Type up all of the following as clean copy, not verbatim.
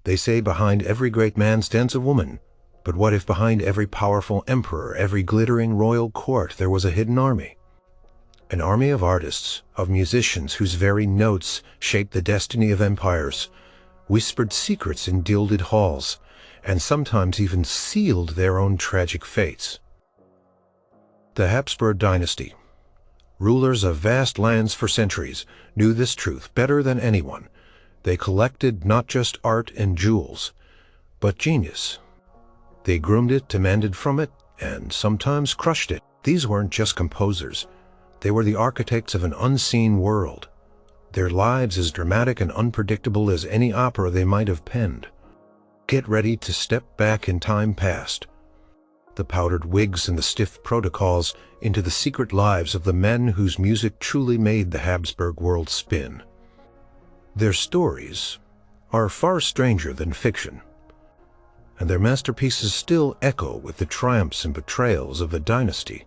They say behind every great man stands a woman. But what if behind every powerful emperor, every glittering royal court, there was a hidden army? An army of artists, of musicians whose very notes shaped the destiny of empires, whispered secrets in gilded halls, and sometimes even sealed their own tragic fates. The Habsburg dynasty, rulers of vast lands for centuries, knew this truth better than anyone. They collected not just art and jewels, but genius. They groomed it, demanded from it, and sometimes crushed it. These weren't just composers. They were the architects of an unseen world, their lives as dramatic and unpredictable as any opera they might have penned. Get ready to step back in time past, the powdered wigs and the stiff protocols, into the secret lives of the men whose music truly made the Habsburg world spin. Their stories are far stranger than fiction, and their masterpieces still echo with the triumphs and betrayals of a dynasty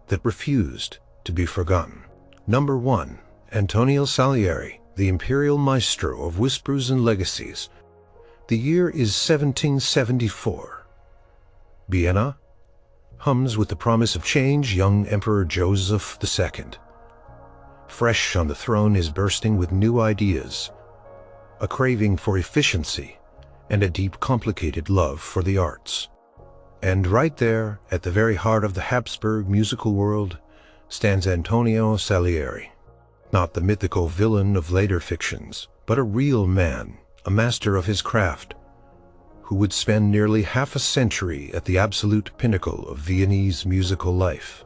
that refused to be forgotten. Number 1. Antonio Salieri, the imperial maestro of whispers and legacies. The year is 1774. Vienna hums with the promise of change. Young Emperor Joseph II, fresh on the throne, is bursting with new ideas, a craving for efficiency, and a deep, complicated love for the arts. And right there, at the very heart of the Habsburg musical world, stands Antonio Salieri. Not the mythical villain of later fictions, but a real man, a master of his craft, who would spend nearly half a century at the absolute pinnacle of Viennese musical life.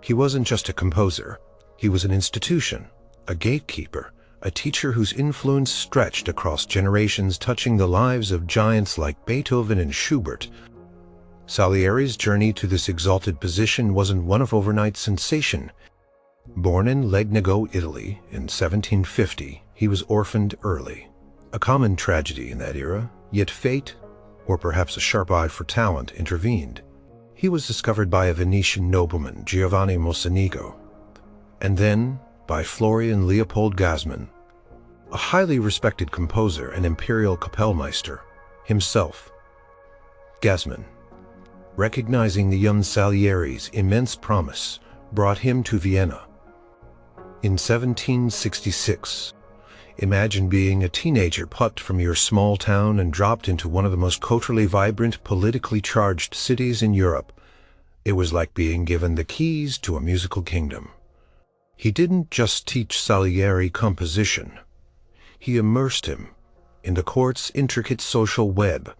He wasn't just a composer. He was an institution, a gatekeeper, a teacher whose influence stretched across generations, touching the lives of giants like Beethoven and Schubert. Salieri's journey to this exalted position wasn't one of overnight sensation. Born in Legnago, Italy, in 1750, he was orphaned early. A common tragedy in that era, yet fate, or perhaps a sharp eye for talent, intervened. He was discovered by a Venetian nobleman, Giovanni Mocenigo, and then by Florian Leopold Gassmann, a highly respected composer and imperial Kapellmeister himself. Gassmann, recognizing the young Salieri's immense promise, brought him to Vienna. In 1766, imagine being a teenager plucked from your small town and dropped into one of the most culturally vibrant, politically charged cities in Europe. It was like being given the keys to a musical kingdom. He didn't just teach Salieri composition. He immersed him in the court's intricate social web,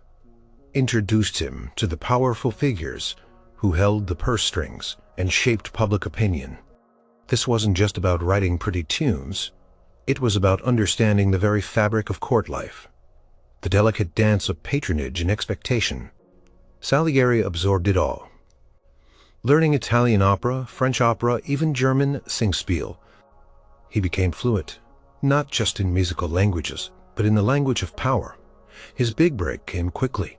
introduced him to the powerful figures who held the purse strings and shaped public opinion. This wasn't just about writing pretty tunes. It was about understanding the very fabric of court life, the delicate dance of patronage and expectation. Salieri absorbed it all. Learning Italian opera, French opera, even German Singspiel, he became fluent, not just in musical languages, but in the language of power. His big break came quickly.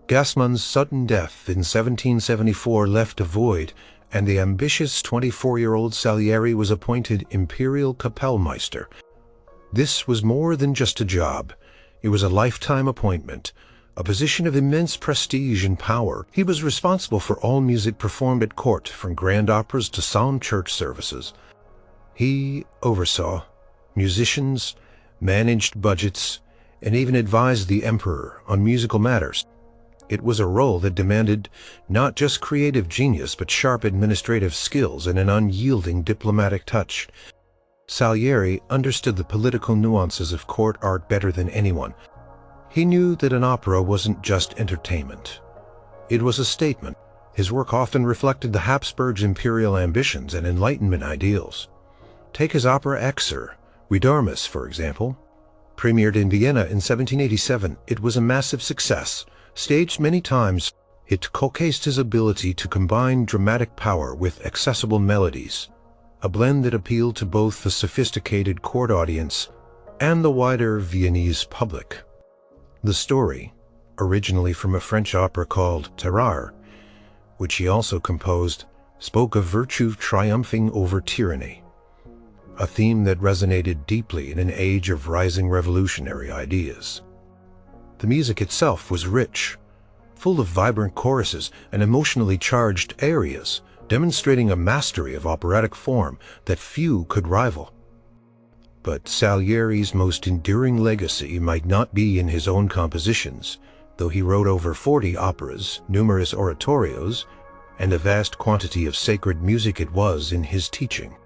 Gassmann's sudden death in 1774 left a void, and the ambitious 24-year-old Salieri was appointed Imperial Kapellmeister. This was more than just a job. It was a lifetime appointment, a position of immense prestige and power. He was responsible for all music performed at court, from grand operas to solemn church services. He oversaw musicians, managed budgets, and even advised the emperor on musical matters. It was a role that demanded not just creative genius, but sharp administrative skills and an unyielding diplomatic touch. Salieri understood the political nuances of court art better than anyone. He knew that an opera wasn't just entertainment. It was a statement. His work often reflected the Habsburgs' imperial ambitions and Enlightenment ideals. Take his opera Exer, Redarmus, for example. Premiered in Vienna in 1787, it was a massive success. Staged many times, it showcased his ability to combine dramatic power with accessible melodies, a blend that appealed to both the sophisticated court audience and the wider Viennese public. The story, originally from a French opera called Tarare, which he also composed, spoke of virtue triumphing over tyranny, a theme that resonated deeply in an age of rising revolutionary ideas. The music itself was rich, full of vibrant choruses and emotionally charged arias, demonstrating a mastery of operatic form that few could rival. But Salieri's most enduring legacy might not be in his own compositions, though he wrote over 40 operas, numerous oratorios, and a vast quantity of sacred music. It was in his teaching.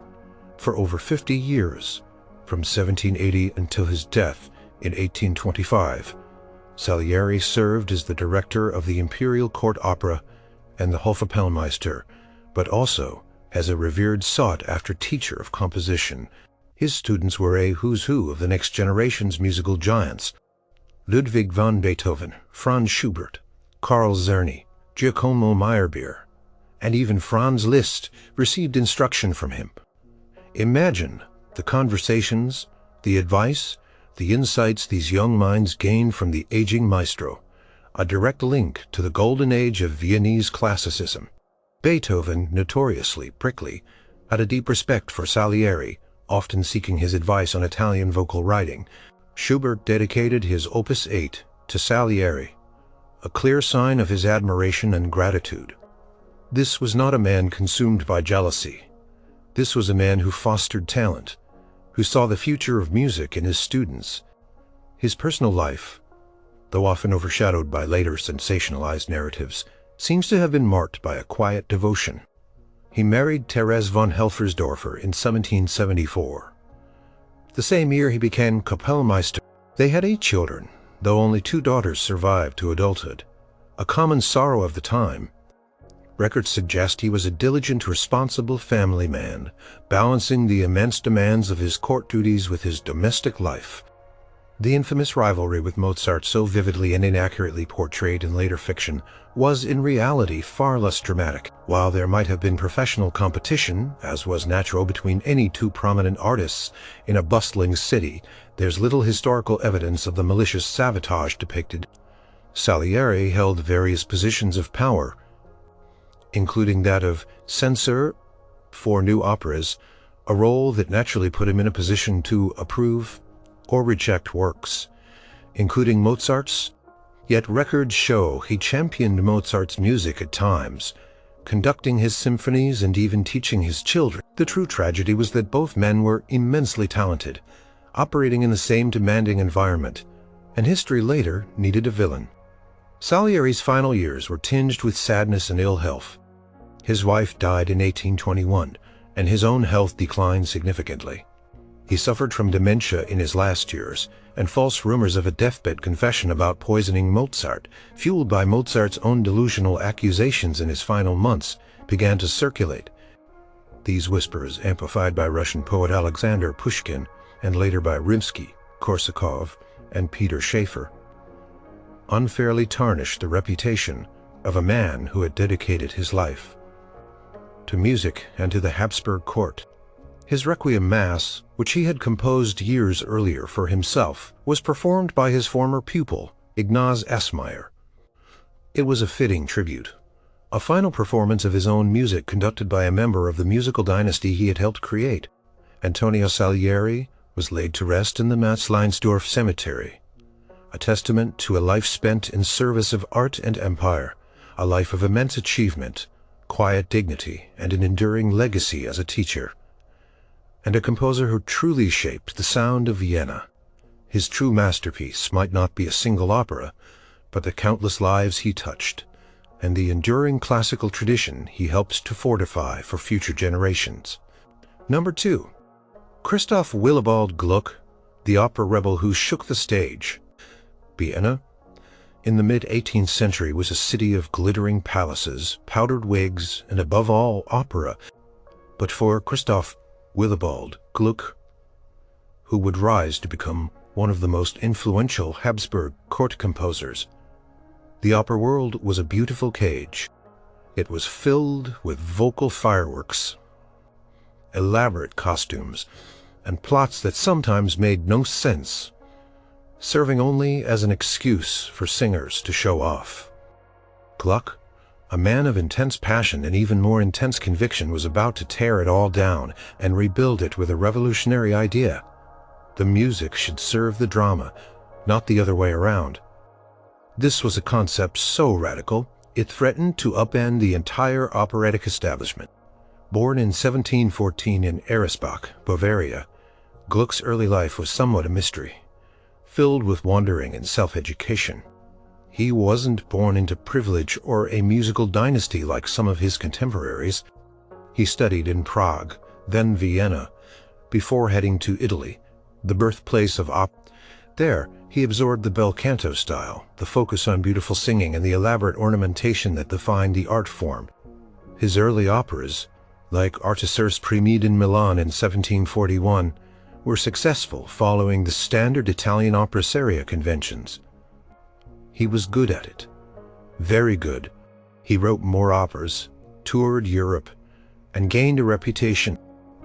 For over 50 years, from 1780 until his death in 1825, Salieri served as the director of the Imperial Court Opera and the Hofkapellmeister, but also as a revered sought-after teacher of composition. His students were a who's who of the next generation's musical giants: Ludwig van Beethoven, Franz Schubert, Carl Czerny, Giacomo Meyerbeer, and even Franz Liszt received instruction from him. Imagine the conversations, the advice, the insights these young minds gained from the aging maestro, a direct link to the golden age of Viennese classicism. Beethoven, notoriously prickly, had a deep respect for Salieri, often seeking his advice on Italian vocal writing. Schubert dedicated his Opus 8 to Salieri, a clear sign of his admiration and gratitude. This was not a man consumed by jealousy. This was a man who fostered talent, who saw the future of music in his students. His personal life, though often overshadowed by later sensationalized narratives, seems to have been marked by a quiet devotion. He married Therese von Helfersdorfer in 1774. The same year he became Kapellmeister. They had 8 children, though only 2 daughters survived to adulthood, a common sorrow of the time. Records suggest he was a diligent, responsible family man, balancing the immense demands of his court duties with his domestic life. The infamous rivalry with Mozart, so vividly and inaccurately portrayed in later fiction, was in reality far less dramatic. While there might have been professional competition, as was natural between any 2 prominent artists in a bustling city, there's little historical evidence of the malicious sabotage depicted. Salieri held various positions of power, including that of censor for new operas, a role that naturally put him in a position to approve or reject works, including Mozart's. Yet records show he championed Mozart's music at times, conducting his symphonies and even teaching his children. The true tragedy was that both men were immensely talented, operating in the same demanding environment, and history later needed a villain. Salieri's final years were tinged with sadness and ill health. His wife died in 1821, and his own health declined significantly. He suffered from dementia in his last years, and false rumors of a deathbed confession about poisoning Mozart, fueled by Mozart's own delusional accusations in his final months, began to circulate. These whispers, amplified by Russian poet Alexander Pushkin, and later by Rimsky-Korsakov and Peter Schaeffer, unfairly tarnished the reputation of a man who had dedicated his life to music and to the Habsburg court. His Requiem Mass, which he had composed years earlier for himself, was performed by his former pupil, Ignaz Esmayer. It was a fitting tribute, a final performance of his own music conducted by a member of the musical dynasty he had helped create. Antonio Salieri was laid to rest in the Matzleinsdorf Cemetery, a testament to a life spent in service of art and empire, a life of immense achievement, quiet dignity, and an enduring legacy as a teacher, and a composer who truly shaped the sound of Vienna. His true masterpiece might not be a single opera, but the countless lives he touched, and the enduring classical tradition he helped to fortify for future generations. Number 2. Christoph Willibald Gluck, the opera rebel who shook the stage. Vienna, in the mid-18th century, was a city of glittering palaces, powdered wigs, and above all, opera. But for Christoph Willibald Gluck, who would rise to become one of the most influential Habsburg court composers, the opera world was a beautiful cage. It was filled with vocal fireworks, elaborate costumes, and plots that sometimes made no sense, serving only as an excuse for singers to show off. Gluck, a man of intense passion and even more intense conviction, was about to tear it all down and rebuild it with a revolutionary idea. The music should serve the drama, not the other way around. This was a concept so radical, it threatened to upend the entire operatic establishment. Born in 1714 in Eresbach, Bavaria, Gluck's early life was somewhat a mystery, filled with wandering and self-education. He wasn't born into privilege or a musical dynasty like some of his contemporaries. He studied in Prague, then Vienna, before heading to Italy, the birthplace of opera. There, he absorbed the bel canto style, the focus on beautiful singing and the elaborate ornamentation that defined the art form. His early operas, like Artiser's Primide in Milan in 1741, were successful following the standard Italian opera seria conventions. He was good at it. Very good. He wrote more operas, toured Europe, and gained a reputation.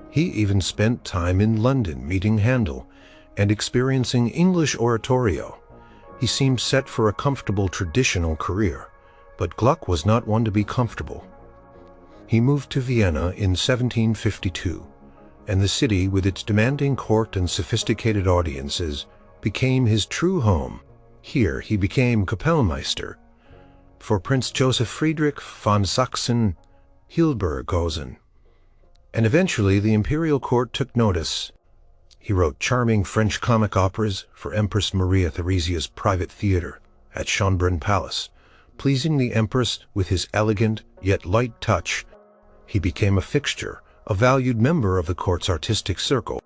He even spent time in London meeting Handel and experiencing English oratorio. He seemed set for a comfortable traditional career, but Gluck was not one to be comfortable. He moved to Vienna in 1752, and the city, with its demanding court and sophisticated audiences, became his true home. Here he became Kapellmeister for Prince Joseph Friedrich von Sachsen-Hildburghausen, and eventually the imperial court took notice. He wrote charming French comic operas for Empress Maria Theresia's private theater at Schönbrunn Palace, pleasing the Empress with his elegant yet light touch. He became a fixture, a valued member of the court's artistic circle.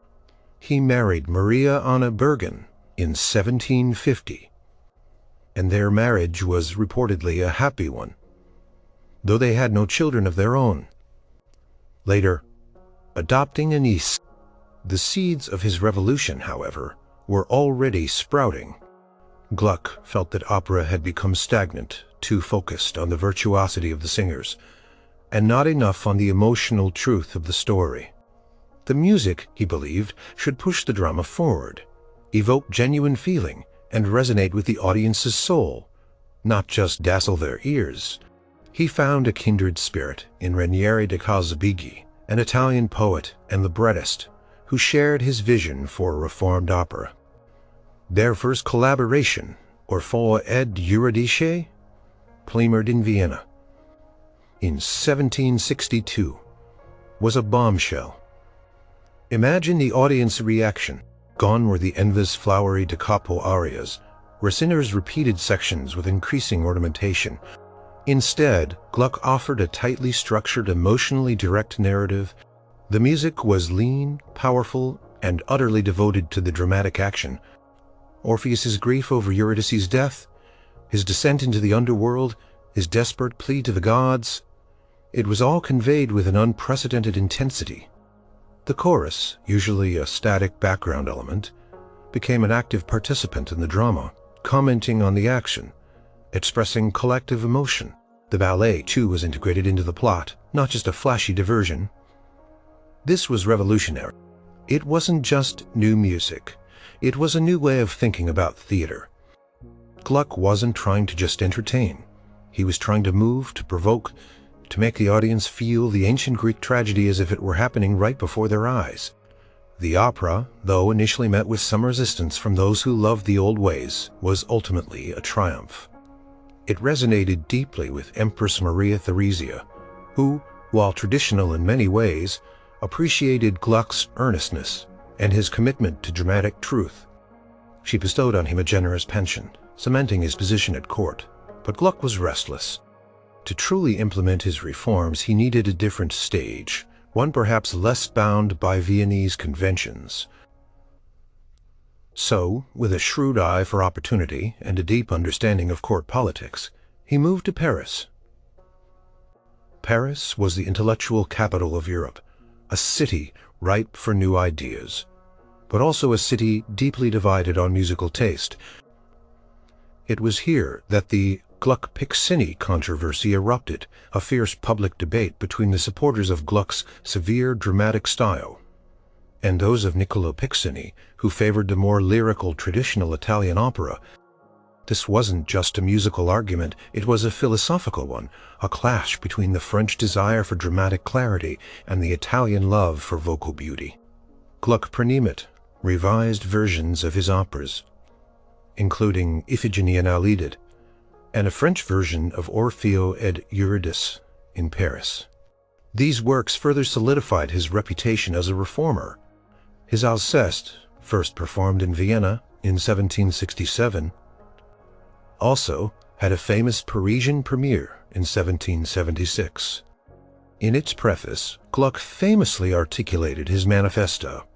He married Maria Anna Bergen in 1750, and their marriage was reportedly a happy one, though they had no children of their own. Later, adopting a niece. The seeds of his revolution, however, were already sprouting. Gluck felt that opera had become stagnant, too focused on the virtuosity of the singers, and not enough on the emotional truth of the story. The music, he believed, should push the drama forward, evoke genuine feeling, and resonate with the audience's soul, not just dazzle their ears. He found a kindred spirit in Ranieri da Calzabigi, an Italian poet and librettist, who shared his vision for reformed opera. Their first collaboration, Orphaned ed Eurydice, premiered in Vienna in 1762, was a bombshell. Imagine the audience reaction. Gone were the endless flowery da capo arias, where singers repeated sections with increasing ornamentation. Instead, Gluck offered a tightly structured, emotionally direct narrative. The music was lean, powerful, and utterly devoted to the dramatic action. Orpheus's grief over Eurydice's death, his descent into the underworld, his desperate plea to the gods, it was all conveyed with an unprecedented intensity. The chorus, usually a static background element, became an active participant in the drama, commenting on the action, expressing collective emotion. The ballet, too, was integrated into the plot, not just a flashy diversion. This was revolutionary. It wasn't just new music. It was a new way of thinking about theater. Gluck wasn't trying to just entertain. He was trying to move, to provoke, to make the audience feel the ancient Greek tragedy as if it were happening right before their eyes. The opera, though initially met with some resistance from those who loved the old ways, was ultimately a triumph. It resonated deeply with Empress Maria Theresia, who, while traditional in many ways, appreciated Gluck's earnestness and his commitment to dramatic truth. She bestowed on him a generous pension, cementing his position at court. But Gluck was restless. To truly implement his reforms, he needed a different stage, one perhaps less bound by Viennese conventions. So, with a shrewd eye for opportunity and a deep understanding of court politics, he moved to Paris. Paris was the intellectual capital of Europe, a city ripe for new ideas, but also a city deeply divided on musical taste. It was here that the Gluck-Piccinni controversy erupted, a fierce public debate between the supporters of Gluck's severe dramatic style and those of Niccolò Piccinni, who favored the more lyrical traditional Italian opera. This wasn't just a musical argument, it was a philosophical one, a clash between the French desire for dramatic clarity and the Italian love for vocal beauty. Gluck premiered revised versions of his operas, including Iphigenia and Alidid, and a French version of Orfeo et Eurydice in Paris. These works further solidified his reputation as a reformer. His Alceste, first performed in Vienna in 1767, also had a famous Parisian premiere in 1776. In its preface, Gluck famously articulated his manifesto: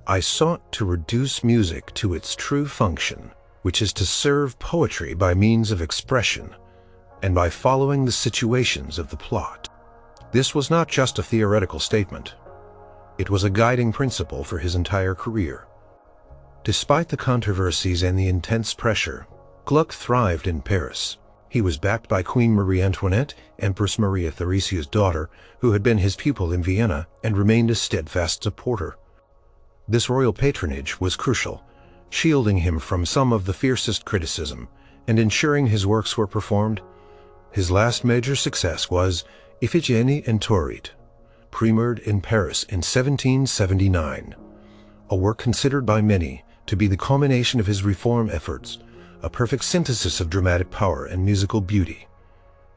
"I sought to reduce music to its true function, which is to serve poetry by means of expression, and by following the situations of the plot." This was not just a theoretical statement. It was a guiding principle for his entire career. Despite the controversies and the intense pressure, Gluck thrived in Paris. He was backed by Queen Marie Antoinette, Empress Maria Theresia's daughter, who had been his pupil in Vienna and remained a steadfast supporter. This royal patronage was crucial, shielding him from some of the fiercest criticism and ensuring his works were performed. His last major success was Iphigenie and Taureat, premiered in Paris in 1779, a work considered by many to be the culmination of his reform efforts, a perfect synthesis of dramatic power and musical beauty.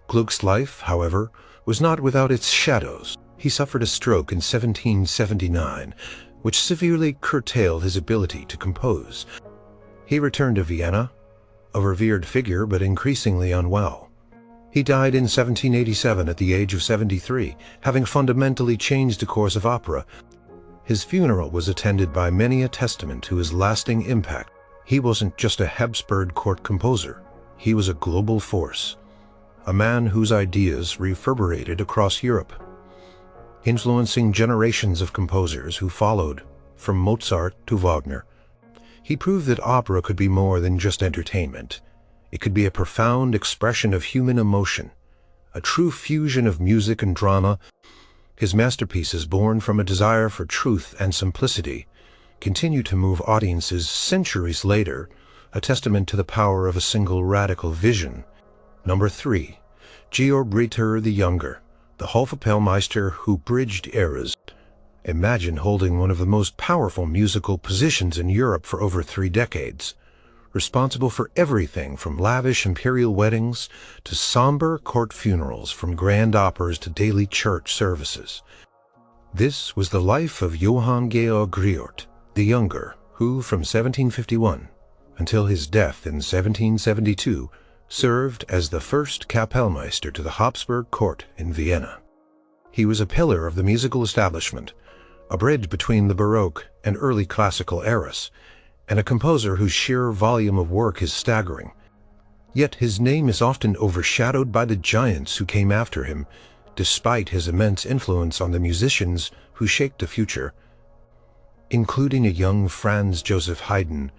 Gluck's life, however, was not without its shadows. He suffered a stroke in 1779, which severely curtailed his ability to compose. He returned to Vienna, a revered figure but increasingly unwell. He died in 1787 at the age of 73, having fundamentally changed the course of opera. His funeral was attended by many, a testament to his lasting impact. He wasn't just a Habsburg court composer, he was a global force, a man whose ideas reverberated across Europe, influencing generations of composers who followed, from Mozart to Wagner. He proved that opera could be more than just entertainment. It could be a profound expression of human emotion, a true fusion of music and drama. His masterpieces, born from a desire for truth and simplicity, continue to move audiences centuries later, a testament to the power of a single radical vision. Number 3. Georg Ritter the Younger, the Hofkapellmeister who bridged eras. Imagine holding one of the most powerful musical positions in Europe for over 3 decades, responsible for everything from lavish imperial weddings to somber court funerals, from grand operas to daily church services. This was the life of Johann Georg Ritter the Younger, who from 1751 until his death in 1772 served as the first Kapellmeister to the Habsburg court in Vienna. He was a pillar of the musical establishment, a bridge between the Baroque and early classical eras, and a composer whose sheer volume of work is staggering. Yet his name is often overshadowed by the giants who came after him, despite his immense influence on the musicians who shaped the future, including a young Franz Joseph Haydn.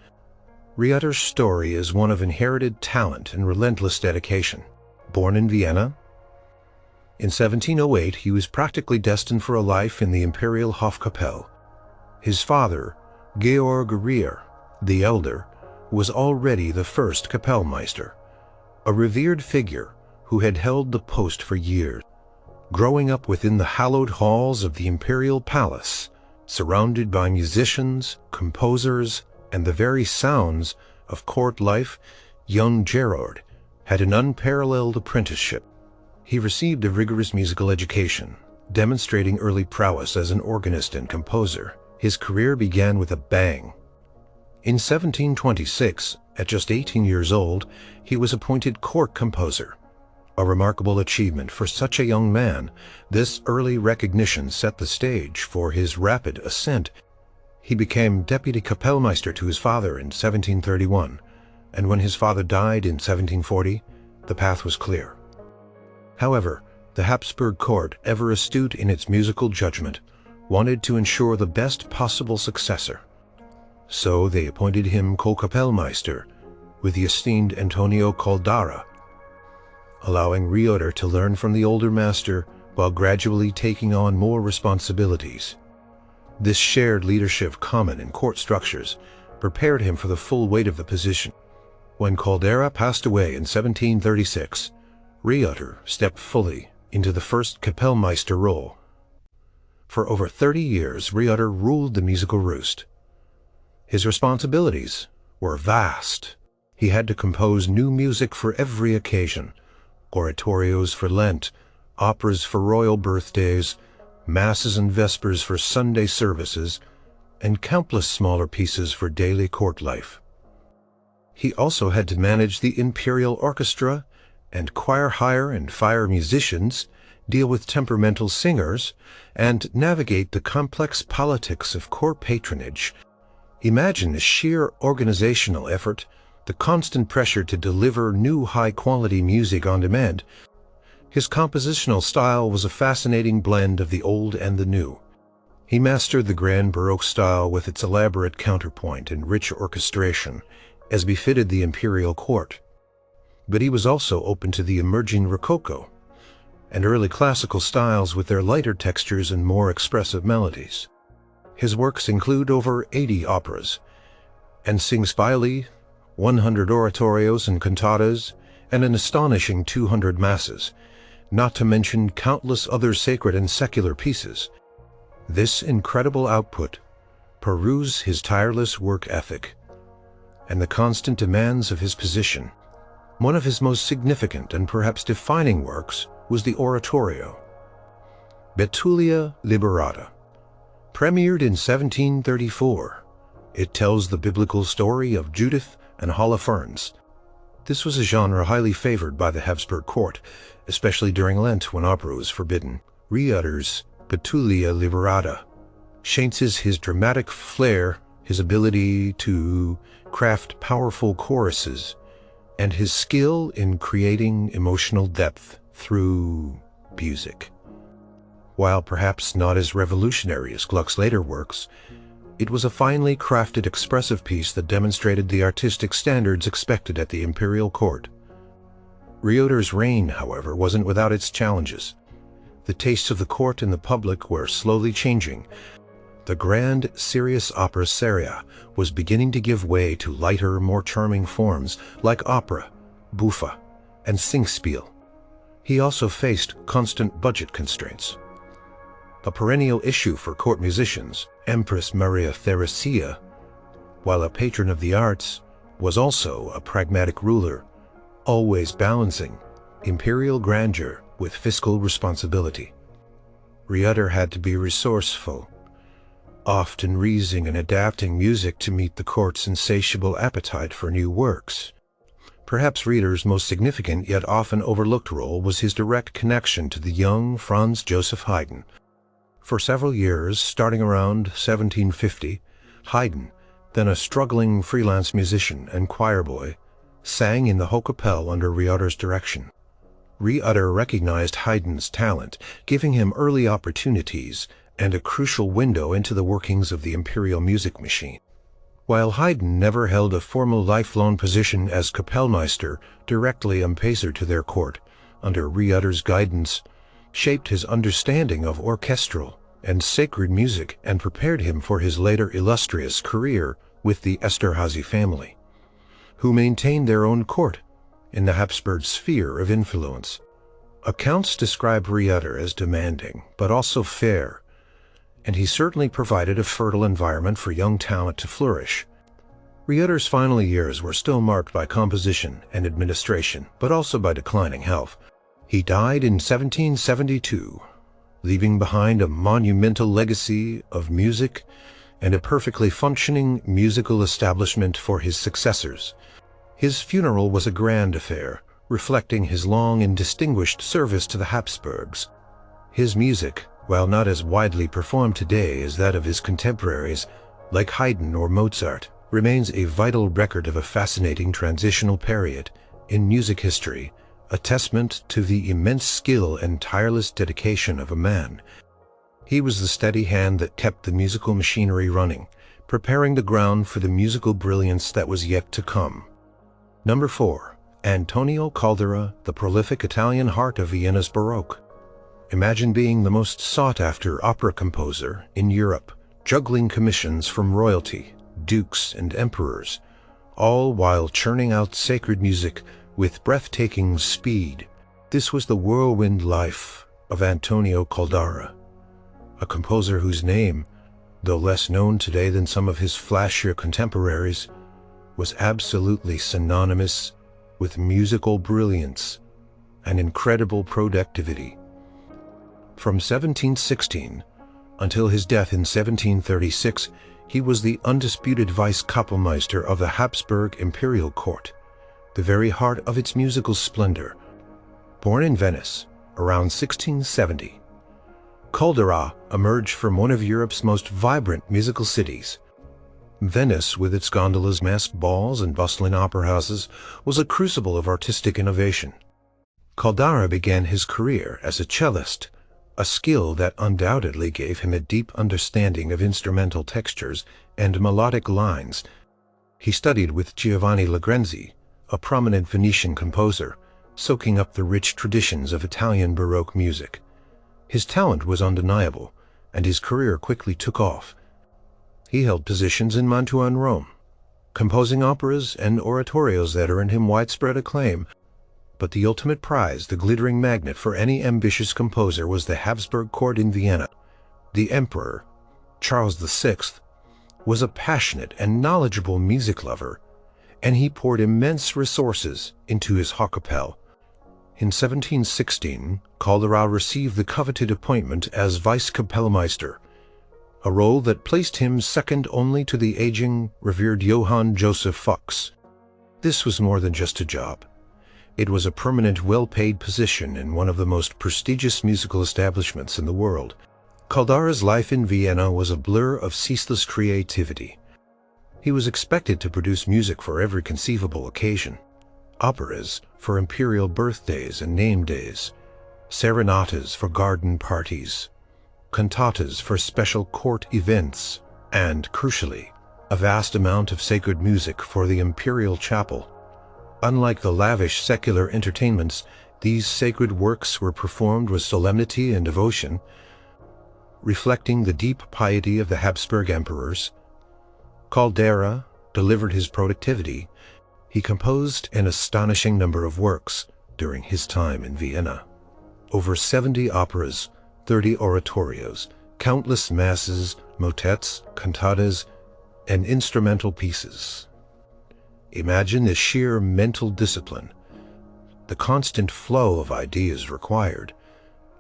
Ritter's story is one of inherited talent and relentless dedication. Born in Vienna, in 1708 he was practically destined for a life in the Imperial Hofkapelle. His father, Georg Ritter the Elder, was already the first Kapellmeister, a revered figure who had held the post for years. Growing up within the hallowed halls of the Imperial Palace, surrounded by musicians, composers, and the very sounds of court life, young Georg had an unparalleled apprenticeship. He received a rigorous musical education, demonstrating early prowess as an organist and composer. His career began with a bang. In 1726, at just 18 years old, he was appointed court composer. A remarkable achievement for such a young man. This early recognition set the stage for his rapid ascent. He became deputy Kapellmeister to his father in 1731, and when his father died in 1740, the path was clear. However, the Habsburg court, ever astute in its musical judgment, wanted to ensure the best possible successor. So they appointed him co-Kapellmeister with the esteemed Antonio Caldara, allowing Ritter to learn from the older master while gradually taking on more responsibilities. This shared leadership, common in court structures, prepared him for the full weight of the position. When Caldara passed away in 1736, Ritter stepped fully into the first Kapellmeister role. For over 30 years, Ritter ruled the musical roost. His responsibilities were vast. He had to compose new music for every occasion: oratorios for Lent, operas for royal birthdays, masses and vespers for Sunday services, and countless smaller pieces for daily court life. He also had to manage the imperial orchestra and choir hire and fire musicians, deal with temperamental singers, and navigate the complex politics of court patronage. Imagine the sheer organizational effort, the constant pressure to deliver new high-quality music on demand. His compositional style was a fascinating blend of the old and the new. He mastered the grand Baroque style with its elaborate counterpoint and rich orchestration, as befitted the imperial court. But he was also open to the emerging Rococo and early classical styles with their lighter textures and more expressive melodies. His works include over 80 operas, and Singspiele, 100 oratorios and cantatas, and an astonishing 200 masses, not to mention countless other sacred and secular pieces. This incredible output proves his tireless work ethic and the constant demands of his position. One of his most significant and perhaps defining works was the oratorio, Betulia Liberata. Premiered in 1734, it tells the biblical story of Judith and Holofernes. This was a genre highly favored by the Habsburg court, especially during Lent when opera was forbidden. Rieuter's Betulia Liberata showcases his dramatic flair, his ability to craft powerful choruses, and his skill in creating emotional depth through music. While perhaps not as revolutionary as Gluck's later works, it was a finely crafted expressive piece that demonstrated the artistic standards expected at the imperial court. Rieuter's reign, however, wasn't without its challenges. The tastes of the court and the public were slowly changing. The grand, serious opera seria was beginning to give way to lighter, more charming forms like opera, buffa, and singspiel. He also faced constant budget constraints. A perennial issue for court musicians, Empress Maria Theresia, while a patron of the arts, was also a pragmatic ruler, always balancing imperial grandeur with fiscal responsibility. Rieuter had to be resourceful, often reusing and adapting music to meet the court's insatiable appetite for new works. Perhaps Rieuter's most significant yet often overlooked role was his direct connection to the young Franz Joseph Haydn. For several years, starting around 1750, Haydn, then a struggling freelance musician and choir boy, sang in the Hochkapelle under Rieuter's direction. Rieuter recognized Haydn's talent, giving him early opportunities and a crucial window into the workings of the imperial music machine. While Haydn never held a formal lifelong position as Kapellmeister, directly ambassador to their court, under Rieuter's guidance, shaped his understanding of orchestral and sacred music and prepared him for his later illustrious career with the Esterházy family, who maintained their own court in the Habsburg sphere of influence. Accounts describe Rieuter as demanding, but also fair, and he certainly provided a fertile environment for young talent to flourish. Rieuter's final years were still marked by composition and administration, but also by declining health. He died in 1772, leaving behind a monumental legacy of music and a perfectly functioning musical establishment for his successors. His funeral was a grand affair, reflecting his long and distinguished service to the Habsburgs. His music, while not as widely performed today as that of his contemporaries, like Haydn or Mozart, remains a vital record of a fascinating transitional period in music history, a testament to the immense skill and tireless dedication of a man. He was the steady hand that kept the musical machinery running, preparing the ground for the musical brilliance that was yet to come. Number 4. Antonio Caldera, the prolific Italian heart of Vienna's Baroque. Imagine being the most sought-after opera composer in Europe, juggling commissions from royalty, dukes, and emperors, all while churning out sacred music with breathtaking speed. This was the whirlwind life of Antonio Caldera, a composer whose name, though less known today than some of his flashier contemporaries, was absolutely synonymous with musical brilliance and incredible productivity. From 1716 until his death in 1736, he was the undisputed vice-Kapellmeister of the Habsburg imperial court, the very heart of its musical splendor. Born in Venice around 1670, Calderà emerged from one of Europe's most vibrant musical cities. Venice, with its gondolas, masked balls, and bustling opera houses, was a crucible of artistic innovation. Calderà began his career as a cellist, a skill that undoubtedly gave him a deep understanding of instrumental textures and melodic lines. He studied with Giovanni Legrenzi, a prominent Venetian composer, soaking up the rich traditions of Italian Baroque music. His talent was undeniable, and his career quickly took off. He held positions in Mantua and Rome, composing operas and oratorios that earned him widespread acclaim. But the ultimate prize, the glittering magnet for any ambitious composer, was the Habsburg court in Vienna. The Emperor, Charles VI, was a passionate and knowledgeable music lover, and he poured immense resources into his Hochkapelle. In 1716, Calderà received the coveted appointment as Vice-Kapellmeister, a role that placed him second only to the aging, revered Johann Joseph Fox. This was more than just a job. It was a permanent, well-paid position in one of the most prestigious musical establishments in the world. Calderà's life in Vienna was a blur of ceaseless creativity. He was expected to produce music for every conceivable occasion: operas for imperial birthdays and name days, serenatas for garden parties, cantatas for special court events, and, crucially, a vast amount of sacred music for the imperial chapel. Unlike the lavish secular entertainments, these sacred works were performed with solemnity and devotion, reflecting the deep piety of the Habsburg emperors. Calderà delivered his productivity. He composed an astonishing number of works during his time in Vienna. Over 70 operas, 30 oratorios, countless masses, motets, cantatas, and instrumental pieces. Imagine the sheer mental discipline, the constant flow of ideas required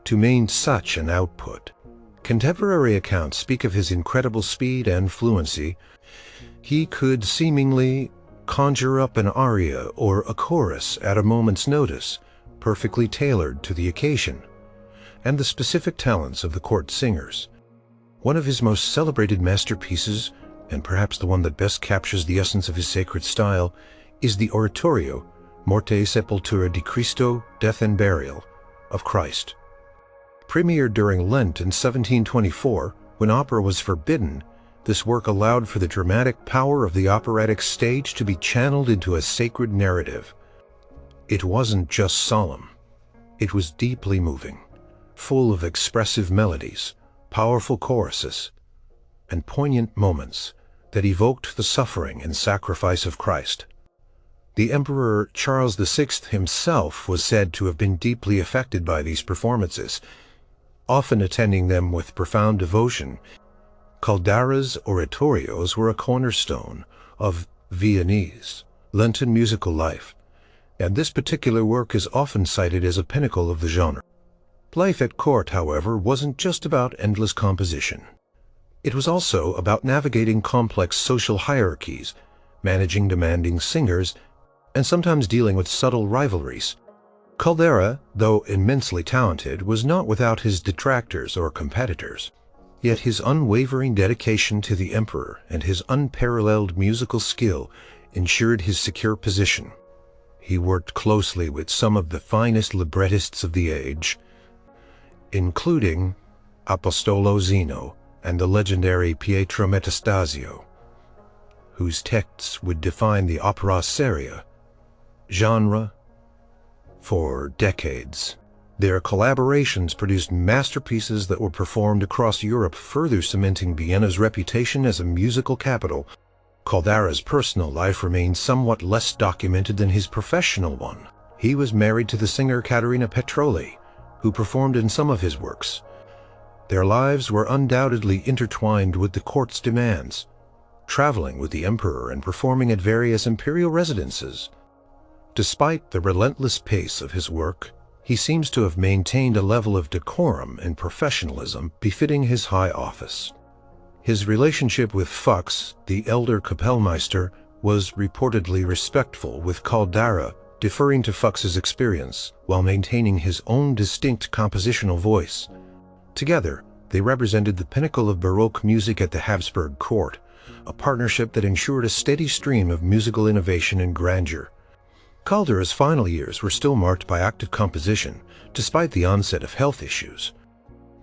to maintain such an output. Contemporary accounts speak of his incredible speed and fluency. He could seemingly conjure up an aria or a chorus at a moment's notice, perfectly tailored to the occasion and the specific talents of the court singers. One of his most celebrated masterpieces, and perhaps the one that best captures the essence of his sacred style, is the oratorio Morte Sepultura di Cristo, Death and Burial of Christ. Premiered during Lent in 1724, when opera was forbidden, this work allowed for the dramatic power of the operatic stage to be channeled into a sacred narrative. It wasn't just solemn. It was deeply moving, full of expressive melodies, powerful choruses, and poignant moments that evoked the suffering and sacrifice of Christ. The Emperor Charles VI himself was said to have been deeply affected by these performances, often attending them with profound devotion. Calderà's oratorios were a cornerstone of Viennese Lenten musical life, and this particular work is often cited as a pinnacle of the genre. Life at court, however, wasn't just about endless composition. It was also about navigating complex social hierarchies, managing demanding singers, and sometimes dealing with subtle rivalries. Calderà, though immensely talented, was not without his detractors or competitors. Yet his unwavering dedication to the emperor and his unparalleled musical skill ensured his secure position. He worked closely with some of the finest librettists of the age, including Apostolo Zeno and the legendary Pietro Metastasio, whose texts would define the opera seria genre for decades. Their collaborations produced masterpieces that were performed across Europe, further cementing Vienna's reputation as a musical capital. Calderà's personal life remains somewhat less documented than his professional one. He was married to the singer Caterina Petroli, who performed in some of his works. Their lives were undoubtedly intertwined with the court's demands, traveling with the emperor and performing at various imperial residences. Despite the relentless pace of his work, he seems to have maintained a level of decorum and professionalism befitting his high office. His relationship with Fuchs, the elder Kapellmeister, was reportedly respectful, with Caldara deferring to Fuchs's experience while maintaining his own distinct compositional voice. Together, they represented the pinnacle of Baroque music at the Habsburg court, a partnership that ensured a steady stream of musical innovation and grandeur. Caldara's final years were still marked by active composition, despite the onset of health issues.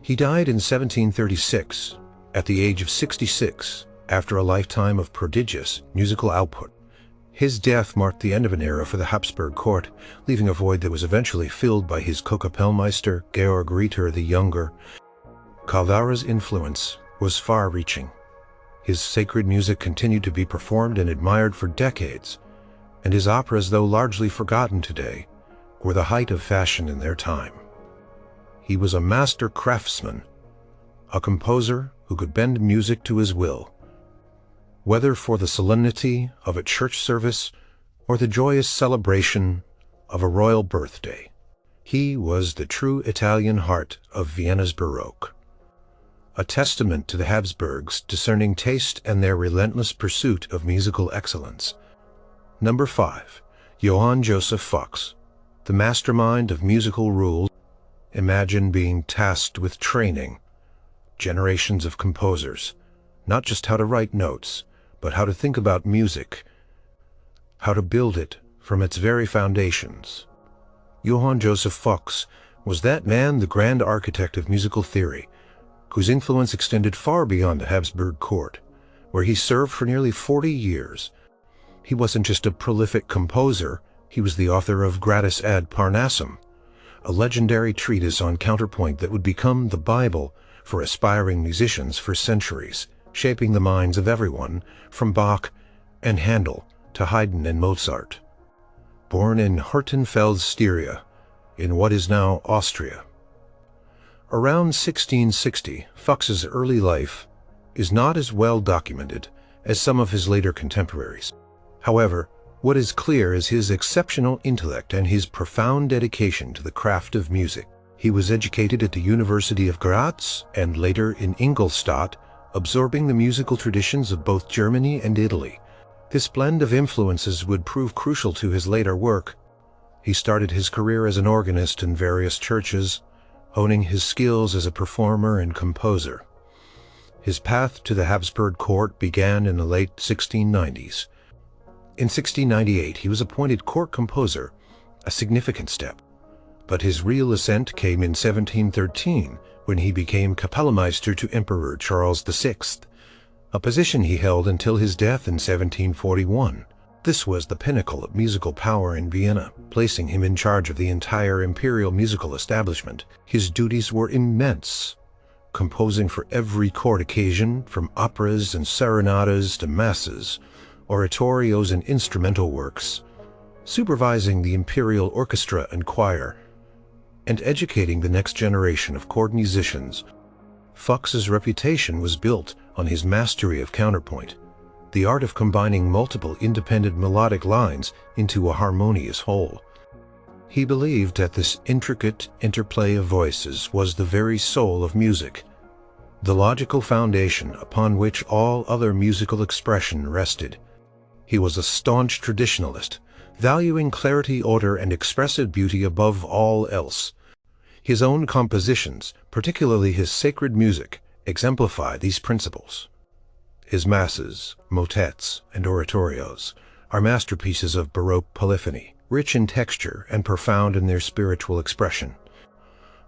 He died in 1736, at the age of 66, after a lifetime of prodigious musical output. His death marked the end of an era for the Habsburg court, leaving a void that was eventually filled by his co-Kapellmeister, Georg Ritter the Younger. Caldara's influence was far-reaching. His sacred music continued to be performed and admired for decades, and his operas, though largely forgotten today, were the height of fashion in their time. He was a master craftsman, a composer who could bend music to his will, whether for the solemnity of a church service or the joyous celebration of a royal birthday. He was the true Italian heart of Vienna's Baroque, a testament to the Habsburgs' discerning taste and their relentless pursuit of musical excellence. Number 5. Johann Joseph Fuchs, the mastermind of musical rules. Imagine being tasked with training generations of composers, not just how to write notes, but how to think about music, how to build it from its very foundations. Johann Joseph Fuchs was that man, the grand architect of musical theory, whose influence extended far beyond the Habsburg court, where he served for nearly 40 years. He wasn't just a prolific composer, he was the author of Gradus ad Parnassum, a legendary treatise on counterpoint that would become the Bible for aspiring musicians for centuries, shaping the minds of everyone from Bach and Handel to Haydn and Mozart. Born in Hertenfeld, Styria, in what is now Austria. Around 1660, Fuchs's early life is not as well documented as some of his later contemporaries. However, what is clear is his exceptional intellect and his profound dedication to the craft of music. He was educated at the University of Graz and later in Ingolstadt, absorbing the musical traditions of both Germany and Italy. This blend of influences would prove crucial to his later work. He started his career as an organist in various churches, honing his skills as a performer and composer. His path to the Habsburg court began in the late 1690s. In 1698, he was appointed court composer, a significant step. But his real ascent came in 1713, when he became Kapellmeister to Emperor Charles VI, a position he held until his death in 1741. This was the pinnacle of musical power in Vienna, placing him in charge of the entire imperial musical establishment. His duties were immense, composing for every court occasion, from operas and serenadas to masses, oratorios and instrumental works, supervising the imperial orchestra and choir, and educating the next generation of court musicians. Fuchs's reputation was built on his mastery of counterpoint, the art of combining multiple independent melodic lines into a harmonious whole. He believed that this intricate interplay of voices was the very soul of music, the logical foundation upon which all other musical expression rested. He was a staunch traditionalist, valuing clarity, order, and expressive beauty above all else. His own compositions, particularly his sacred music, exemplify these principles. His masses, motets, and oratorios are masterpieces of Baroque polyphony, rich in texture and profound in their spiritual expression.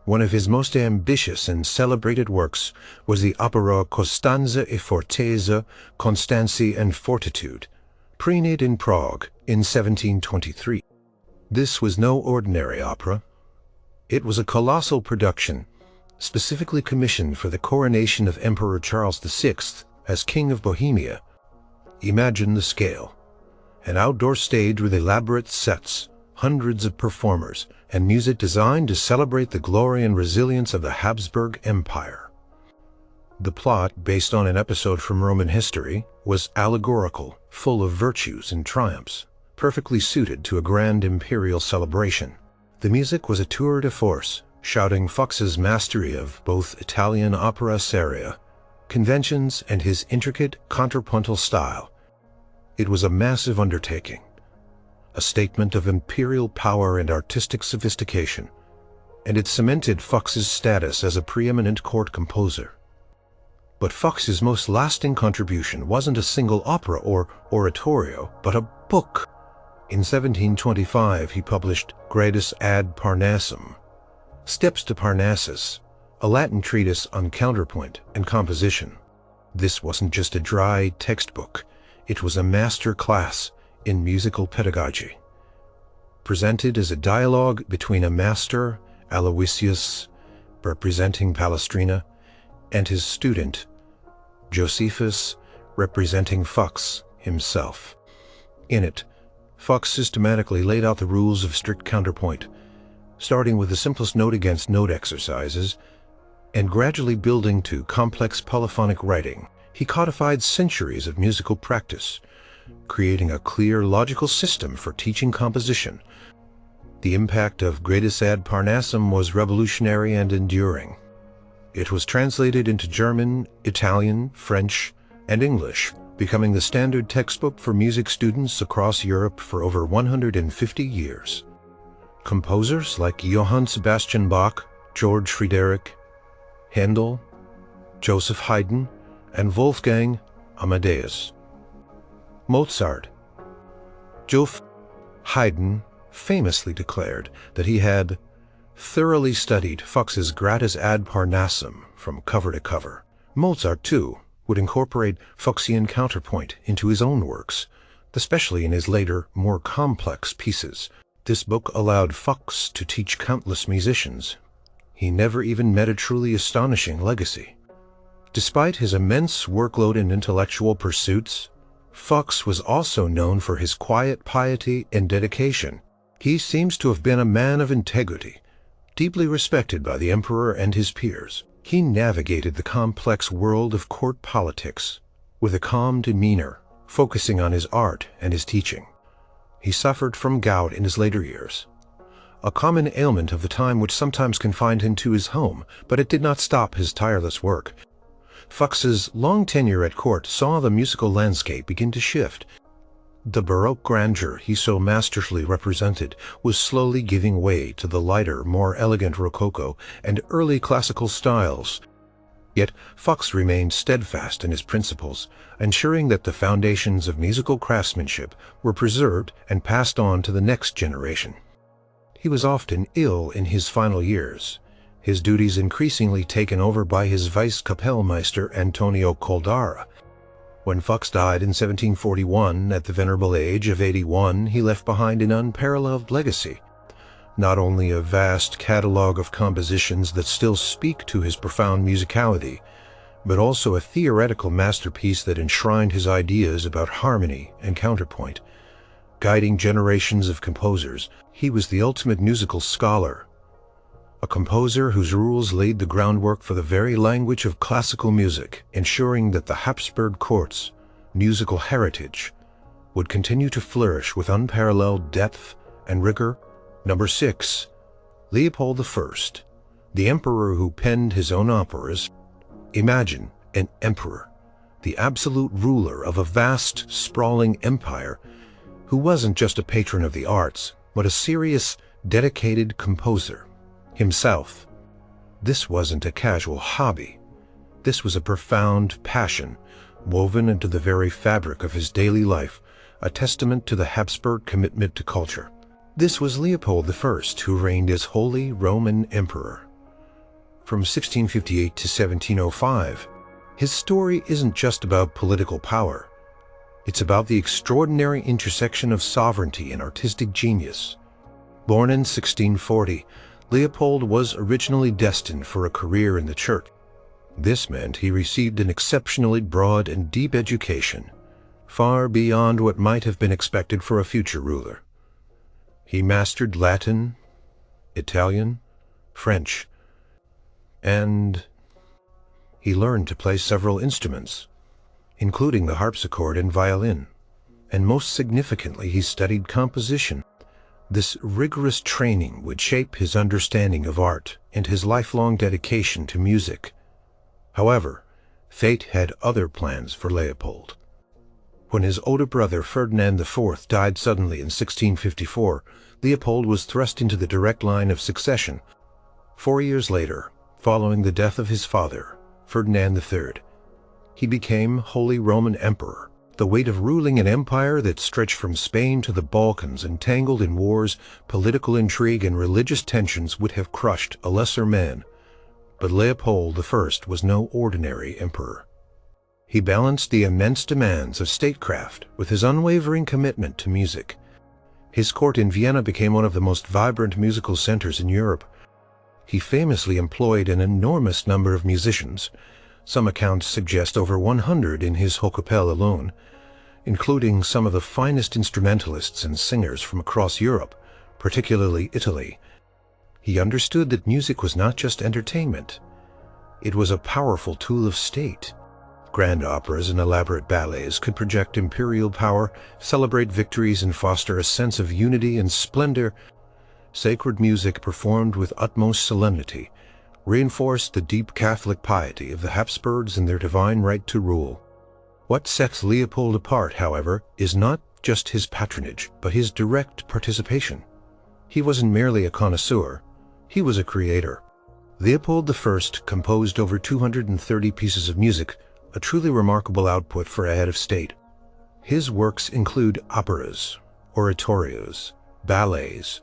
One of his most ambitious and celebrated works was the opera Costanza e Fortezza, Constancy and Fortitude, premiered in Prague in 1723. This was no ordinary opera. It was a colossal production, specifically commissioned for the coronation of Emperor Charles VI as King of Bohemia. Imagine the scale. An outdoor stage with elaborate sets, hundreds of performers, and music designed to celebrate the glory and resilience of the Habsburg Empire. The plot, based on an episode from Roman history, was allegorical, full of virtues and triumphs, perfectly suited to a grand imperial celebration. The music was a tour de force, shouting Fox's mastery of both Italian opera seria, conventions, and his intricate contrapuntal style. It was a massive undertaking, a statement of imperial power and artistic sophistication, and it cemented Fox's status as a preeminent court composer. But Fox's most lasting contribution wasn't a single opera or oratorio, but a book. In 1725 he published Gradus ad Parnassum, Steps to Parnassus, a Latin treatise on counterpoint and composition. This wasn't just a dry textbook, it was a master class in musical pedagogy, presented as a dialogue between a master, Aloysius, representing Palestrina, and his student, Josephus, representing Fox himself. In it, Fox systematically laid out the rules of strict counterpoint, starting with the simplest note-against-note exercises, and gradually building to complex polyphonic writing. He codified centuries of musical practice, creating a clear, logical system for teaching composition. The impact of Gradus ad Parnassum was revolutionary and enduring. It was translated into German, Italian, French, and English, becoming the standard textbook for music students across Europe for over 150 years. Composers like Johann Sebastian Bach, George Friedrich Handel, Joseph Haydn, and Wolfgang Amadeus Mozart. Haydn famously declared that he had thoroughly studied Fox's Gradus ad Parnassum from cover to cover. Mozart, too, would incorporate Foxian counterpoint into his own works, especially in his later, more complex pieces. This book allowed Fox to teach countless musicians. He never even met a truly astonishing legacy. Despite his immense workload and intellectual pursuits, Fox was also known for his quiet piety and dedication. He seems to have been a man of integrity, deeply respected by the emperor and his peers. He navigated the complex world of court politics with a calm demeanor, focusing on his art and his teaching. He suffered from gout in his later years, a common ailment of the time which sometimes confined him to his home, but it did not stop his tireless work. Fox's long tenure at court saw the musical landscape begin to shift. The Baroque grandeur he so masterfully represented was slowly giving way to the lighter, more elegant Rococo and early classical styles. Yet Fox remained steadfast in his principles, ensuring that the foundations of musical craftsmanship were preserved and passed on to the next generation. He was often ill in his final years, his duties increasingly taken over by his vice-Kapellmeister Antonio Coldara. When Fox died in 1741 at the venerable age of 81, he left behind an unparalleled legacy. Not only a vast catalogue of compositions that still speak to his profound musicality, but also a theoretical masterpiece that enshrined his ideas about harmony and counterpoint. Guiding generations of composers, he was the ultimate musical scholar, a composer whose rules laid the groundwork for the very language of classical music, ensuring that the Habsburg court's musical heritage would continue to flourish with unparalleled depth and rigor. Number 6. Leopold I, the emperor who penned his own operas. Imagine an emperor, the absolute ruler of a vast, sprawling empire, who wasn't just a patron of the arts, but a serious, dedicated composer himself. This wasn't a casual hobby. This was a profound passion, woven into the very fabric of his daily life, a testament to the Habsburg commitment to culture. This was Leopold I, who reigned as Holy Roman Emperor from 1658 to 1705. His story isn't just about political power. It's about the extraordinary intersection of sovereignty and artistic genius. Born in 1640, Leopold was originally destined for a career in the church. This meant he received an exceptionally broad and deep education, far beyond what might have been expected for a future ruler. He mastered Latin, Italian, French, and He learned to play several instruments, including the harpsichord and violin, and most significantly, he studied composition. This rigorous training would shape his understanding of art and his lifelong dedication to music. However, fate had other plans for Leopold. When his older brother Ferdinand IV died suddenly in 1654, Leopold was thrust into the direct line of succession. 4 years later, following the death of his father, Ferdinand III, he became Holy Roman Emperor. The weight of ruling an empire that stretched from Spain to the Balkans, entangled in wars, political intrigue, and religious tensions, would have crushed a lesser man. But Leopold I was no ordinary emperor. He balanced the immense demands of statecraft with his unwavering commitment to music. His court in Vienna became one of the most vibrant musical centers in Europe. He famously employed an enormous number of musicians. Some accounts suggest over 100 in his Hochkapelle alone, including some of the finest instrumentalists and singers from across Europe, particularly Italy. He understood that music was not just entertainment. It was a powerful tool of state. Grand operas and elaborate ballets could project imperial power, celebrate victories, and foster a sense of unity and splendor. Sacred music performed with utmost solemnity reinforced the deep Catholic piety of the Habsburgs and their divine right to rule. What sets Leopold apart, however, is not just his patronage, but his direct participation. He wasn't merely a connoisseur, he was a creator. Leopold I composed over 230 pieces of music, a truly remarkable output for a head of state. His works include operas, oratorios, ballets,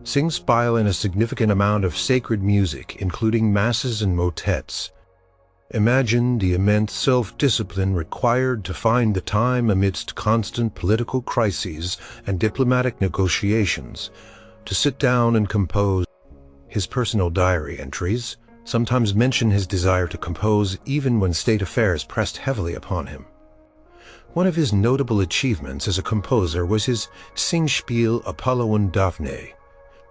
singspiel, and a significant amount of sacred music, including masses and motets. Imagine the immense self-discipline required to find the time amidst constant political crises and diplomatic negotiations to sit down and compose. His personal diary entries sometimes mention his desire to compose even when state affairs pressed heavily upon him. One of his notable achievements as a composer was his Singspiel Apollo and Daphne,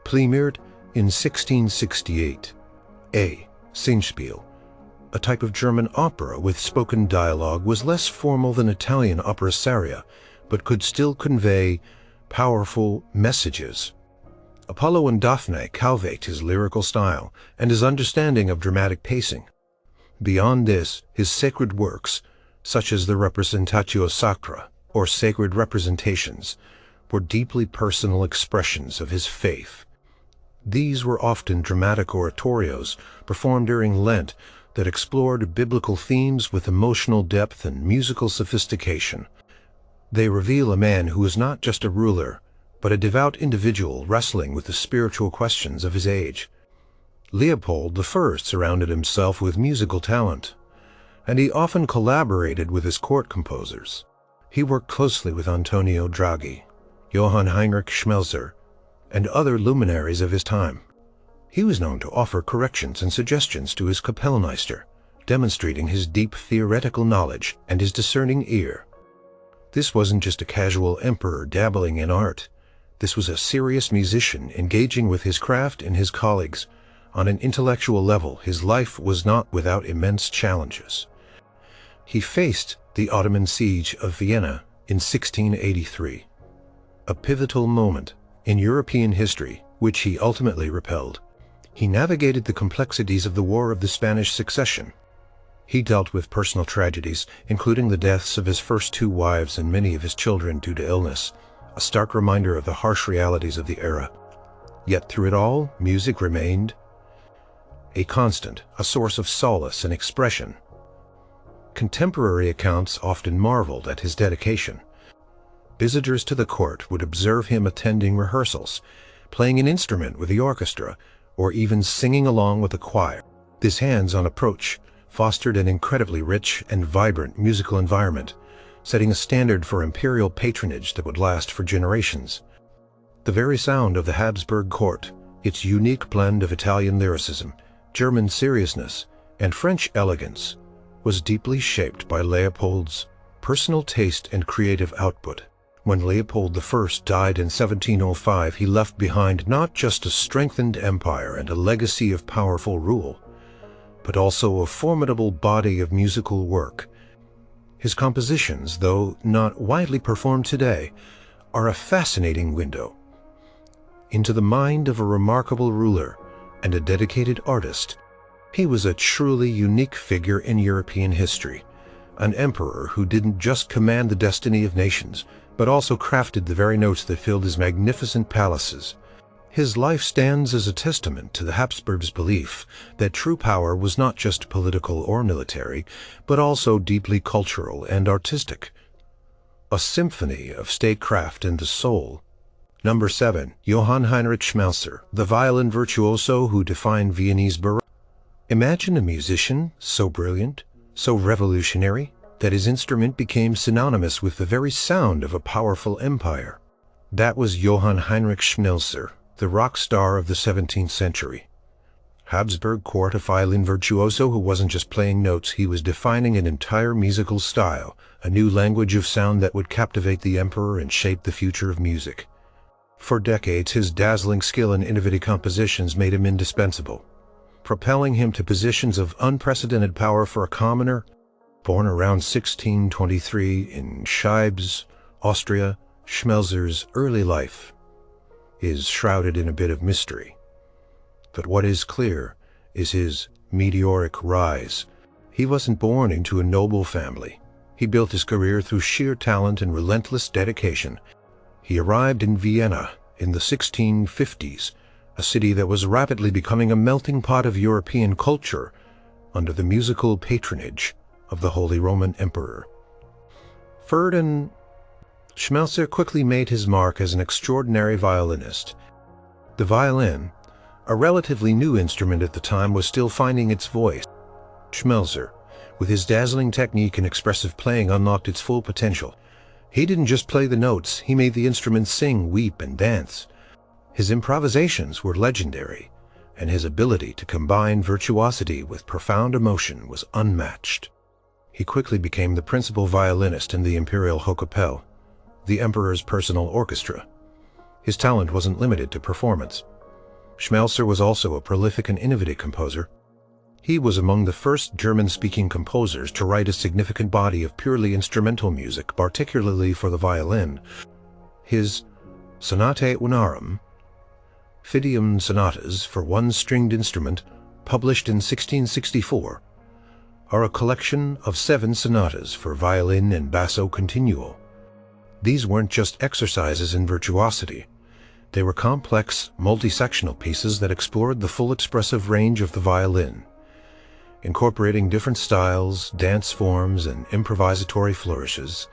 premiered in 1668. A Singspiel, a type of German opera with spoken dialogue, was less formal than Italian opera seria, but could still convey powerful messages. Apollo and Daphne cultivate his lyrical style and his understanding of dramatic pacing. Beyond this, his sacred works, such as the Representatio Sacra, or sacred representations, were deeply personal expressions of his faith. These were often dramatic oratorios performed during Lent that explored biblical themes with emotional depth and musical sophistication. They reveal a man who is not just a ruler, but a devout individual wrestling with the spiritual questions of his age. Leopold I surrounded himself with musical talent, and he often collaborated with his court composers. He worked closely with Antonio Draghi, Johann Heinrich Schmelzer, and other luminaries of his time. He was known to offer corrections and suggestions to his Kapellmeister, demonstrating his deep theoretical knowledge and his discerning ear. This wasn't just a casual emperor dabbling in art. This was a serious musician engaging with his craft and his colleagues. On an intellectual level, his life was not without immense challenges. He faced the Ottoman siege of Vienna in 1683, a pivotal moment in European history, which he ultimately repelled. He navigated the complexities of the War of the Spanish Succession. He dealt with personal tragedies, including the deaths of his first 2 wives and many of his children due to illness, a stark reminder of the harsh realities of the era. Yet through it all, music remained a constant, a source of solace and expression. Contemporary accounts often marveled at his dedication. Visitors to the court would observe him attending rehearsals, playing an instrument with the orchestra, or even singing along with the choir. This hands-on approach fostered an incredibly rich and vibrant musical environment, setting a standard for imperial patronage that would last for generations. The very sound of the Habsburg court, its unique blend of Italian lyricism, German seriousness, and French elegance, was deeply shaped by Leopold's personal taste and creative output. When Leopold I died in 1705, he left behind not just a strengthened empire and a legacy of powerful rule, but also a formidable body of musical work. His compositions, though not widely performed today, are a fascinating window into the mind of a remarkable ruler and a dedicated artist. He was a truly unique figure in European history, an emperor who didn't just command the destiny of nations, but also crafted the very notes that filled his magnificent palaces. His life stands as a testament to the Habsburgs' belief that true power was not just political or military, but also deeply cultural and artistic. A symphony of statecraft and the soul. Number 7. Johann Heinrich Schmelzer, the violin virtuoso who defined Viennese baroque. Imagine a musician so brilliant, so revolutionary, that his instrument became synonymous with the very sound of a powerful empire. That was Johann Heinrich Schmelzer, the rock star of the 17th century. Habsburg court, a violin virtuoso who wasn't just playing notes, he was defining an entire musical style, a new language of sound that would captivate the emperor and shape the future of music. For decades, his dazzling skill and innovative compositions made him indispensable, propelling him to positions of unprecedented power for a commoner. Born around 1623 in Scheibs, Austria, Schmelzer's early life is shrouded in a bit of mystery. But what is clear is his meteoric rise. He wasn't born into a noble family. He built his career through sheer talent and relentless dedication. He arrived in Vienna in the 1650s, a city that was rapidly becoming a melting pot of European culture under the musical patronage of the Holy Roman Emperor. Ferdinand Schmelzer quickly made his mark as an extraordinary violinist. The violin, a relatively new instrument at the time, was still finding its voice. Schmelzer, with his dazzling technique and expressive playing, unlocked its full potential. He didn't just play the notes, he made the instrument sing, weep, and dance. His improvisations were legendary, and his ability to combine virtuosity with profound emotion was unmatched. He quickly became the principal violinist in the Imperial Hochkapelle, the emperor's personal orchestra. His talent wasn't limited to performance. Schmelzer was also a prolific and innovative composer. He was among the first German-speaking composers to write a significant body of purely instrumental music, particularly for the violin. His Sonatae Unarum, Fidium sonatas for one stringed instrument, published in 1664, are a collection of 7 sonatas for violin and basso continuo. These weren't just exercises in virtuosity. They were complex, multi-sectional pieces that explored the full expressive range of the violin, incorporating different styles, dance forms, and improvisatory flourishes.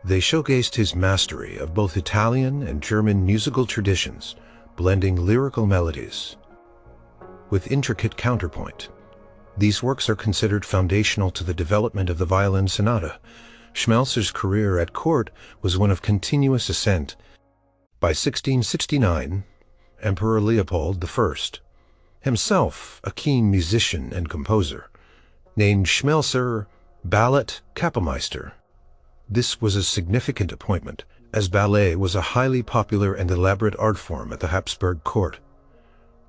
They showcased his mastery of both Italian and German musical traditions, blending lyrical melodies with intricate counterpoint. These works are considered foundational to the development of the violin sonata. Schmelzer's career at court was one of continuous ascent. By 1669, Emperor Leopold I, himself a keen musician and composer, named Schmelzer Ballet Kapellmeister. This was a significant appointment, as ballet was a highly popular and elaborate art form at the Habsburg court,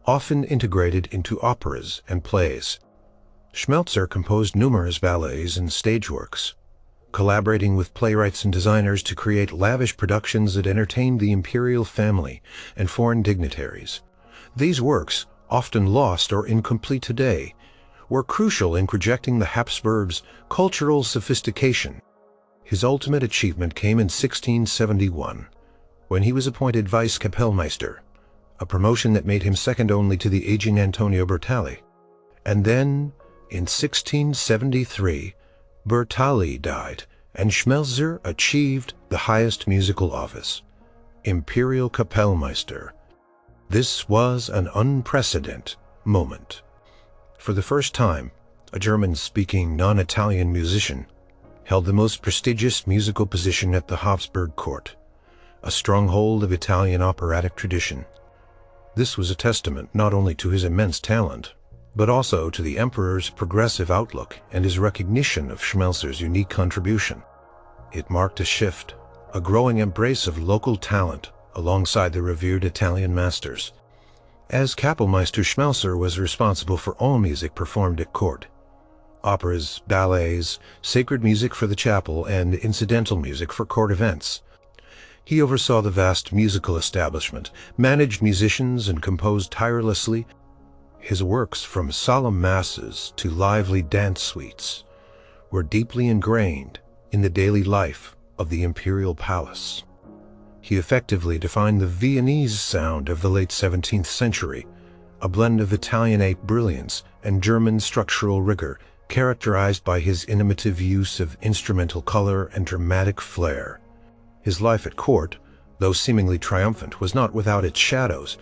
often integrated into operas and plays. Schmelzer composed numerous ballets and stage works, collaborating with playwrights and designers to create lavish productions that entertained the imperial family and foreign dignitaries. These works, often lost or incomplete today, were crucial in projecting the Habsburgs' cultural sophistication. His ultimate achievement came in 1671, when he was appointed Vice-Kapellmeister, a promotion that made him second only to the aging Antonio Bertali. And then, in 1673, Bertali died, and Schmelzer achieved the highest musical office, Imperial Kapellmeister. This was an unprecedented moment. For the first time, a German-speaking, non-Italian musician held the most prestigious musical position at the Habsburg court, a stronghold of Italian operatic tradition. This was a testament not only to his immense talent, but also to the emperor's progressive outlook and his recognition of Schmelzer's unique contribution. It marked a shift, a growing embrace of local talent alongside the revered Italian masters. as Kapellmeister Schmelzer was responsible for all music performed at court: operas, ballets, sacred music for the chapel, and incidental music for court events. He oversaw the vast musical establishment, managed musicians, and composed tirelessly. His works, from solemn masses to lively dance suites, were deeply ingrained in the daily life of the imperial palace. He effectively defined the Viennese sound of the late 17th century, a blend of Italianate brilliance and German structural rigor, characterized by his innovative use of instrumental color and dramatic flair. His life at court, though seemingly triumphant, was not without its shadows.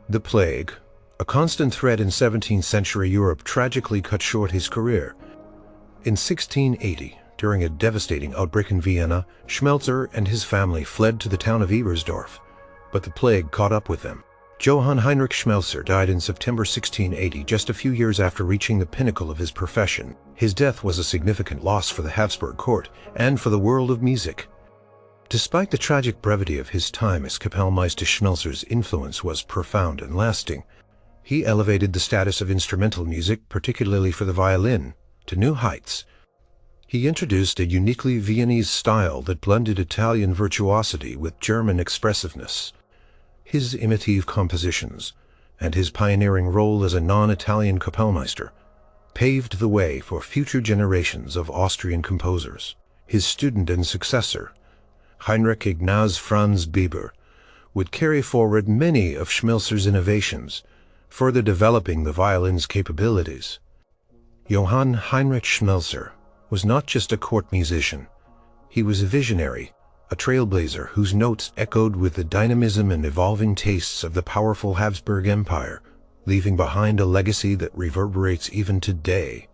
The plague, a constant threat in 17th century Europe, tragically cut short his career. In 1680, during a devastating outbreak in Vienna, Schmelzer and his family fled to the town of Ebersdorf, but the plague caught up with them. Johann Heinrich Schmelzer died in September 1680, just a few years after reaching the pinnacle of his profession. His death was a significant loss for the Habsburg court and for the world of music. Despite the tragic brevity of his time as Kapellmeister, Schmelzer's influence was profound and lasting. He elevated the status of instrumental music, particularly for the violin, to new heights. He introduced a uniquely Viennese style that blended Italian virtuosity with German expressiveness. His imitative compositions and his pioneering role as a non-Italian Kapellmeister paved the way for future generations of Austrian composers. His student and successor, Heinrich Ignaz Franz Bieber, would carry forward many of Schmelzer's innovations, further developing the violin's capabilities. Johann Heinrich Schmelzer was not just a court musician. He was a visionary, a trailblazer whose notes echoed with the dynamism and evolving tastes of the powerful Habsburg Empire, leaving behind a legacy that reverberates even today.